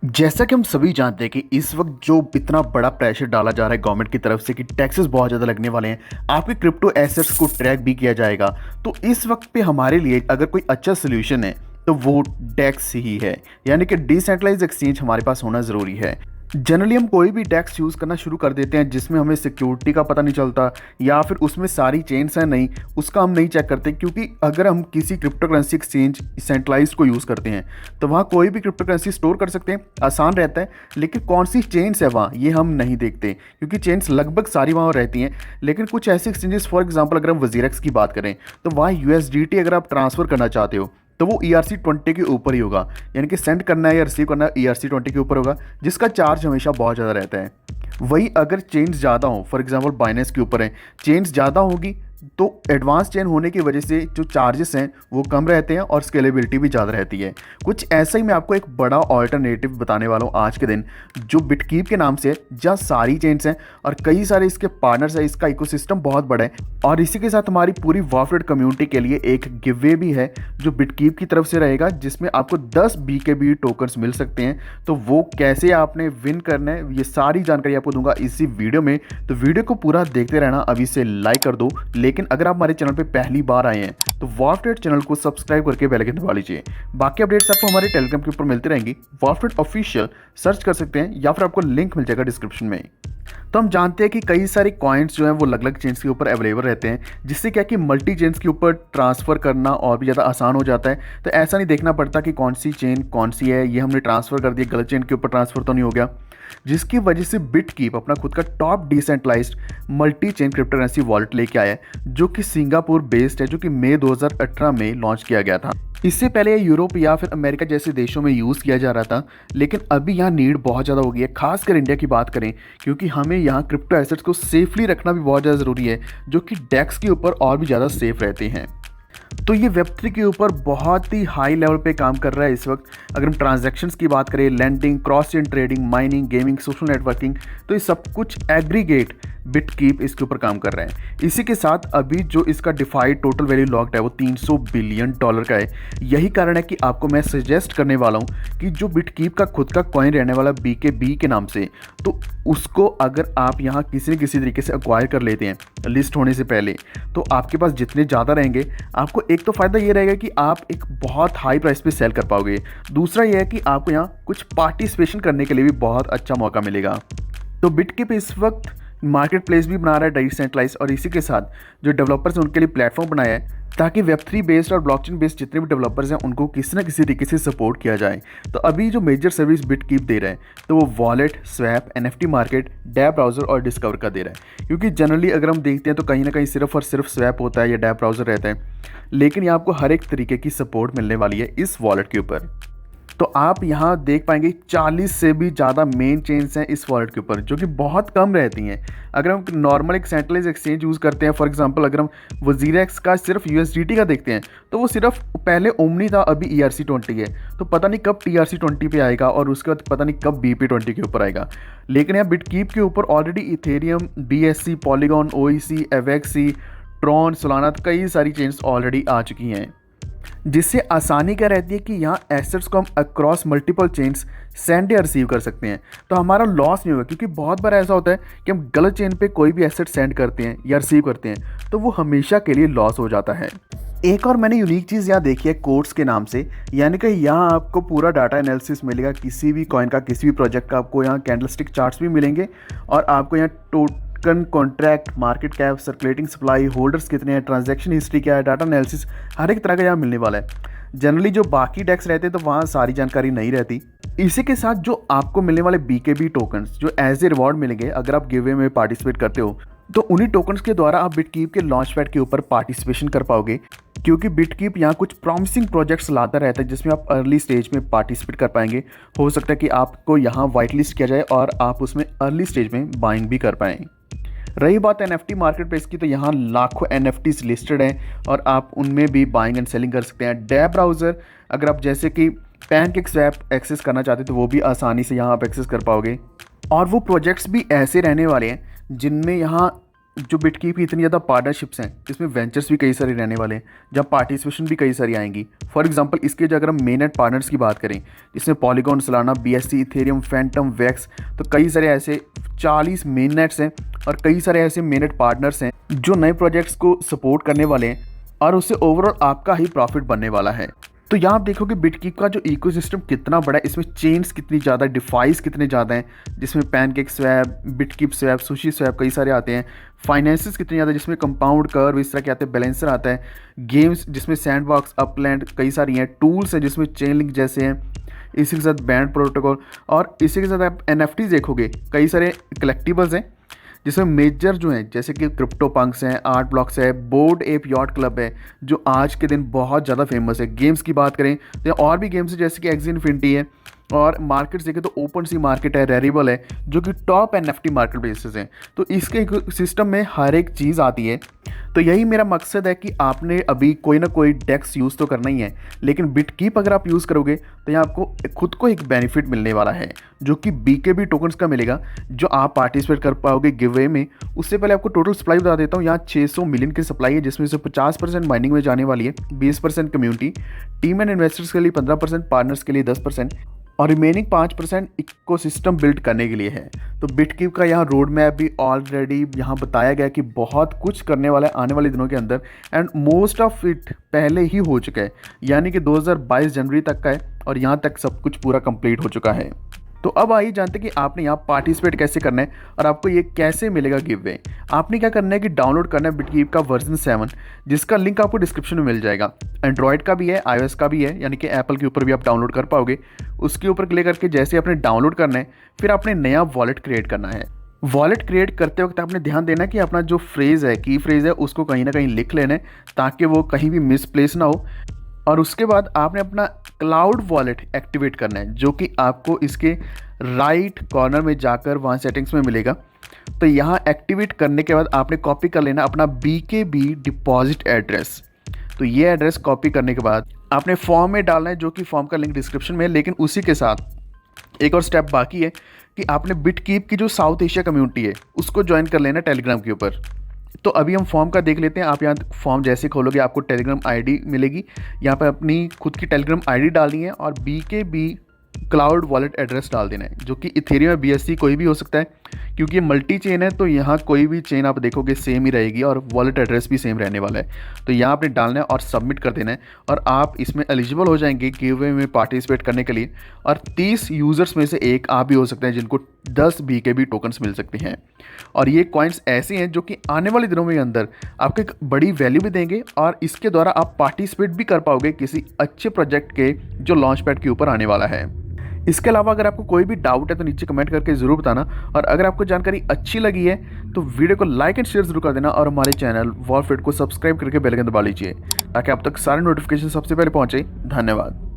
जैसा कि हम सभी जानते हैं कि इस वक्त जो इतना बड़ा प्रेशर डाला जा रहा है गवर्नमेंट की तरफ से कि टैक्सेस बहुत ज़्यादा लगने वाले हैं, आपके क्रिप्टो एसेट्स को ट्रैक भी किया जाएगा। तो इस वक्त पे हमारे लिए अगर कोई अच्छा सोल्यूशन है तो वो डेक्स ही है, यानी कि डिसेंट्रलाइज एक्सचेंज हमारे पास होना ज़रूरी है। जनरली हम कोई भी डेक्स यूज़ करना शुरू कर देते हैं जिसमें हमें सिक्योरिटी का पता नहीं चलता, या फिर उसमें सारी चेन्स हैं नहीं, उसका हम नहीं चेक करते। क्योंकि अगर हम किसी क्रिप्टो करेंसी एक्सचेंज सेंट्रलाइज को यूज़ करते हैं तो वहाँ कोई भी क्रिप्टो करेंसी स्टोर कर सकते हैं, आसान रहता है। लेकिन कौन सी चेन्स है वहाँ, ये हम नहीं देखते, क्योंकि चेन्स लगभग सारी वहाँ रहती हैं। लेकिन कुछ ऐसे एक्सचेंजेस, फॉर एग्जाम्पल अगर हम वजीरेक्स की बात करें तो वहाँ यूएसडीटी अगर आप ट्रांसफ़र करना चाहते हो तो वो ERC-20 के ऊपर ही होगा, यानी कि सेंड करना है या रिसीव करना है ERC-20 के ऊपर होगा, जिसका चार्ज हमेशा बहुत ज़्यादा रहता है। वही अगर चेंज ज़्यादा हो, फॉर एग्जांपल बाइनेंस के ऊपर है, चेंज ज़्यादा होगी तो एडवांस चेन होने की वजह से जो चार्जेस हैं वो कम रहते हैं और स्केलेबिलिटी भी ज़्यादा रहती है। कुछ ऐसा ही मैं आपको एक बड़ा ऑल्टरनेटिव बताने वाला हूँ आज के दिन, जो बिटकीप के नाम से है, जहाँ सारी चेन्स हैं और कई सारे इसके पार्टनर्स हैं, इसका इकोसिस्टम बहुत बड़ा है। और इसी के साथ हमारी पूरी वॉलेट कम्युनिटी के लिए एक गिवे भी है जो बिटकीप की तरफ से रहेगा, जिसमें आपको 10 BKB टोकन्स मिल सकते हैं। तो वो कैसे आपने विन करना है, ये सारी जानकारी आपको दूंगा इसी वीडियो में। तो वीडियो को पूरा देखते रहना, अभी से लाइक कर दो। लेकिन अगर आप हमारे चैनल पे पहली बार आए हैं तो वॉलेट चैनल को सब्सक्राइब करके बेल आइकन दबा लीजिए। बाकी अपडेट्स आपको हमारे टेलीग्राम के ऊपर मिलती रहेंगी, वॉलेट ऑफिशियल सर्च कर सकते हैं या फिर आपको लिंक मिल जाएगा डिस्क्रिप्शन में। तो हम जानते हैं कि कई सारे कॉइन्स जो हैं वो अलग अलग चेन्स के ऊपर अवेलेबल रहते हैं, जिससे क्या कि मल्टी चेन्स के ऊपर ट्रांसफ़र करना और भी ज़्यादा आसान हो जाता है। तो ऐसा नहीं देखना पड़ता कि कौन सी चेन कौन सी है, ये हमने ट्रांसफ़र कर दिया, गलत चेन के ऊपर ट्रांसफ़र तो नहीं हो गया। जिसकी वजह से बिटकीप अपना खुद का top decentralised multi chain cryptocurrency wallet लेके आया है, जो कि सिंगापुर बेस्ड है, जो कि मई 2018 में लॉन्च किया गया था। इससे पहले ये यूरोप या फिर अमेरिका जैसे देशों में यूज़ किया जा रहा था, लेकिन अभी यहाँ नीड बहुत ज़्यादा हो गई है, खासकर इंडिया की बात करें, क्योंकि हमें यहाँ क्रिप्टो एसेट्स को सेफली रखना भी बहुत ज़्यादा ज़रूरी है, जो कि डेक्स के ऊपर और भी ज़्यादा सेफ रहते हैं। तो ये वेब3 के ऊपर बहुत ही हाई लेवल पे काम कर रहा है इस वक्त। अगर हम ट्रांजैक्शंस की बात करें, lending, cross chain trading, mining, gaming, social networking, तो ये सब कुछ एग्रीगेट बिटकीप इसके ऊपर काम कर रहा है। इसी के साथ अभी जो इसका डिफाइड टोटल वैल्यू लॉक्ड है वो $300 बिलियन का है। यही कारण है कि आपको मैं सजेस्ट करने वाला हूँ कि जो बिटकीप का खुद का कॉइन रहने वाला BKB के नाम से, तो उसको अगर आप यहाँ किसी न किसी तरीके से एक्वायर कर लेते हैं लिस्ट होने से पहले, तो आपके पास जितने ज़्यादा रहेंगे, आपको एक तो फ़ायदा ये रहेगा कि आप एक बहुत हाई प्राइस पे सेल कर पाओगे। दूसरा ये है कि आपको यहाँ कुछ पार्टिसिपेशन करने के लिए भी बहुत अच्छा मौका मिलेगा। तो बिटकीप इस वक्त मार्केट प्लेस भी बना रहा है डिसेंट्रलाइज, और इसी के साथ जो डेवलपर्स हैं उनके लिए प्लेटफॉर्म बनाया है ताकि वेब3 बेस्ड और ब्लॉकचेन बेस्ड जितने भी डेवलपर्स हैं उनको किसी न किसी तरीके से सपोर्ट किया जाए। तो अभी जो मेजर सर्विस बिटकीप दे रहा है तो वो wallet, swap, NFT market, dapp browser और डिस्कवर का दे रहा है। क्योंकि जनरली अगर हम देखते हैं तो कहीं ना कहीं सिर्फ और सिर्फ स्वैप होता है या डैप ब्राउज़र रहता है, लेकिन ये आपको हर एक तरीके की सपोर्ट मिलने वाली है इस वॉलेट के ऊपर। तो आप यहाँ देख पाएंगे 40 से भी ज़्यादा मेन चेन्स हैं इस वॉलेट के ऊपर, जो कि बहुत कम रहती हैं। अगर हम नॉर्मल एक सेंट्रलाइज एक्सचेंज यूज़ करते हैं, फॉर एग्जांपल अगर हम वजीरेक्स का सिर्फ USDT का देखते हैं तो वो सिर्फ पहले ओमनी था, अभी ERC-20 है। तो पता नहीं कब TRC-20 पे आएगा और उसके बाद पता नहीं कब BP-20 के ऊपर आएगा। लेकिन यहाँ बिटकीप के ऊपर already Ethereum, BSC, Polygon, OEC, एवेक्सी, ट्रॉन, सोलाना, कई सारी चेन्स ऑलरेडी आ चुकी हैं, जिससे आसानी क्या रहती है कि यहाँ एसेट्स को हम अक्रॉस मल्टीपल चेन्स सेंड या रिसीव कर सकते हैं। तो हमारा लॉस नहीं होगा, क्योंकि बहुत बार ऐसा होता है कि हम गलत चेन पे कोई भी एसेट सेंड करते हैं या रिसीव करते हैं तो वो हमेशा के लिए लॉस हो जाता है। एक और मैंने यूनिक चीज़ यहाँ देखी है कोड्स के नाम से, यानी कि यहाँ आपको पूरा डाटा एनालिसिस मिलेगा किसी भी कॉइन का, किसी भी प्रोजेक्ट का। आपको यहाँ कैंडलस्टिक चार्ट्स भी मिलेंगे और आपको यहाँ token, contract, market cap, circulating supply, holders कितने हैं, ट्रांजैक्शन हिस्ट्री क्या है, डाटा एनालिसिस, हर एक तरह का यहाँ मिलने वाला है। जनरली जो बाकी डेक्स रहते हैं तो वहाँ सारी जानकारी नहीं रहती। इसी के साथ जो आपको मिलने वाले BKB टोकन्स जो एज ए रिवॉर्ड मिलेंगे अगर आप गिवे में पार्टिसिपेट करते हो, तो उन्हीं टोकन्स के द्वारा आप बिटकीप के लॉन्च पैड के ऊपर पार्टिसिपेशन कर पाओगे। क्योंकि बिटकीप यहाँ कुछ प्रॉमिसिंग प्रोजेक्ट्स लाता रहता है जिसमें आप अर्ली स्टेज में पार्टिसिपेट कर पाएंगे। हो सकता है कि आपको यहाँ वाइट लिस्ट किया जाए और आप उसमें अर्ली स्टेज में बाइंग भी कर पाएँ। रही बात NFT मार्केट प्लेस की, तो यहाँ लाखों NFTs लिस्टेड हैं और आप उनमें भी बाइंग एंड सेलिंग कर सकते हैं। डैप ब्राउज़र अगर आप जैसे कि पैनकेक स्वैप एक्सेस करना चाहते हैं तो वो भी आसानी से यहाँ आप एक्सेस कर पाओगे। और वो प्रोजेक्ट्स भी ऐसे रहने वाले हैं जिनमें यहाँ जो बिटकीप की इतनी ज़्यादा पार्टनरशिप्स हैं, इसमें वेंचर्स भी कई सारे रहने वाले हैं, जहाँ पार्टिसिपेशन भी कई सारी आएंगी। फॉर एग्जांपल इसके जो अगर हम मेन नेट पार्टनर्स की बात करें, जिसमें polygon, Solana, BSC, Ethereum, Phantom, wax, तो कई सारे ऐसे 40 मेन नेट्स हैं और कई सारे ऐसे मेन नेट पार्टनर्स हैं जो नए प्रोजेक्ट्स को सपोर्ट करने वाले हैं और उससे ओवरऑल आपका ही प्रॉफिट बनने वाला है। तो यहाँ आप देखोगे बिटकीप का जो इकोसिस्टम कितना बड़ा है, इसमें चेन्स कितनी ज़्यादा, डिफाइस कितने ज़्यादा हैं, जिसमें pancake swap, BitKeep swap, sushi swap कई सारे आते हैं। फाइनेंसेस कितने ज़्यादा, जिसमें कंपाउंड कर्व इस तरह के आते हैं, बैलेंसर आता है। गेम्स जिसमें सैंडबॉक्स, अपलैंड कई सारी हैं। टूल्स हैं जिसमें चेन लिंक जैसे हैं, इसी के साथ बैंड प्रोटोकॉल, और इसी के साथ आप NFTs देखोगे, कई सारे कलेक्टिबल्स हैं जिसमें मेजर जो हैं जैसे कि क्रिप्टो पंक्स हैं, आर्ट ब्लॉक्स है, बोर्ड एप यॉट क्लब है जो आज के दिन बहुत ज़्यादा फेमस है। गेम्स की बात करें तो और भी गेम्स है जैसे कि एक्सी इन्फिनिटी है, और मार्केट्स देखें तो ओपन सी मार्केट है, रेरिबल है, जो कि टॉप NFT मार्केट प्लेसेस हैं। तो इसके सिस्टम में हर एक चीज़ आती है। तो यही मेरा मकसद है कि आपने अभी कोई ना कोई डेक्स यूज़ तो करना ही है, लेकिन बिटकीप अगर आप यूज़ करोगे तो यहाँ आपको खुद को एक बेनिफिट मिलने वाला है जो कि BKB टोकन्स का मिलेगा, जो आप पार्टिसिपेट कर पाओगे गिव में। उससे पहले आपको टोटल सप्लाई बता देता हूँ। यहाँ 600 मिलियन की सप्लाई है, जिसमें से 50% माइनिंग में जाने वाली है, 20% कम्युनिटी, टीम एंड इन्वेस्टर्स के लिए 15%, पार्टनर्स के लिए 10% और रिमेनिंग 5% इकोसिस्टम बिल्ड करने के लिए है। तो बिटकीप का यहाँ रोड मैप भी ऑलरेडी यहाँ बताया गया कि बहुत कुछ करने वाला है आने वाले दिनों के अंदर, एंड मोस्ट ऑफ इट पहले ही हो चुका है, यानी कि 2022 जनवरी तक का है और यहाँ तक सब कुछ पूरा कंप्लीट हो चुका है। तो अब आइए जानते हैं कि आपने यहाँ पार्टिसिपेट कैसे करना है और आपको ये कैसे मिलेगा गिव वे। आपने क्या करना है कि डाउनलोड करना है बिटकीप का वर्जन 7, जिसका लिंक आपको डिस्क्रिप्शन में मिल जाएगा। एंड्रॉयड का भी है, iOS का भी है, यानी कि एप्पल के ऊपर भी आप डाउनलोड कर पाओगे। उसके ऊपर क्लिक करके जैसे आपने डाउनलोड करना है, फिर आपने नया वॉलेट क्रिएट करना है। वॉलेट क्रिएट करते वक्त आपने ध्यान देना है कि अपना जो फ्रेज़ है, की फ्रेज़ है, उसको कहीं ना कहीं लिख लेना है ताकि वो कहीं भी मिसप्लेस ना हो। और उसके बाद आपने अपना क्लाउड वॉलेट एक्टिवेट करना है, जो कि आपको इसके राइट कॉर्नर में जाकर वहाँ सेटिंग्स में मिलेगा। तो यहाँ एक्टिवेट करने के बाद आपने कॉपी कर लेना अपना BKB डिपॉजिट एड्रेस। तो ये एड्रेस कॉपी करने के बाद आपने फॉर्म में डालना है, जो कि फॉर्म का लिंक डिस्क्रिप्शन में है। लेकिन उसी के साथ एक और स्टेप बाकी है कि आपने बिटकीप की जो साउथ एशिया कम्युनिटी है उसको ज्वाइन कर लेना टेलीग्राम के ऊपर। तो अभी हम फॉर्म का देख लेते हैं। आप यहाँ फॉर्म जैसे खोलोगे आपको टेलीग्राम ID मिलेगी, यहाँ पर अपनी खुद की टेलीग्राम ID डालनी है और BKB क्लाउड वॉलेट एड्रेस डाल देना है, जो कि इथेरियम या BSC कोई भी हो सकता है, क्योंकि ये मल्टी चेन है। तो यहाँ कोई भी चेन आप देखोगे सेम ही रहेगी और वॉलेट एड्रेस भी सेम रहने वाला है। तो यहाँ आपने डालना है और सबमिट कर देना है और आप इसमें एलिजिबल हो जाएंगे गिवअवे में पार्टिसिपेट करने के लिए। और 30 यूज़र्स में से एक आप भी हो सकते हैं जिनको 10 BKB टोकन्स मिल सकते हैं। और ये कॉइन्स ऐसे हैं जो कि आने वाले दिनों में अंदर आपको एक बड़ी वैल्यू भी देंगे और इसके द्वारा आप पार्टिसिपेट भी कर पाओगे किसी अच्छे प्रोजेक्ट के जो लॉन्च पैड के ऊपर आने वाला है। इसके अलावा अगर आपको कोई भी डाउट है तो नीचे कमेंट करके ज़रूर बताना, और अगर आपको जानकारी अच्छी लगी है तो वीडियो को लाइक एंड शेयर जरूर कर देना और हमारे चैनल वॉलफिट को सब्सक्राइब करके बेल आइकन दबा लीजिए ताकि आप तक सारे नोटिफिकेशन सबसे पहले पहुंचे। धन्यवाद।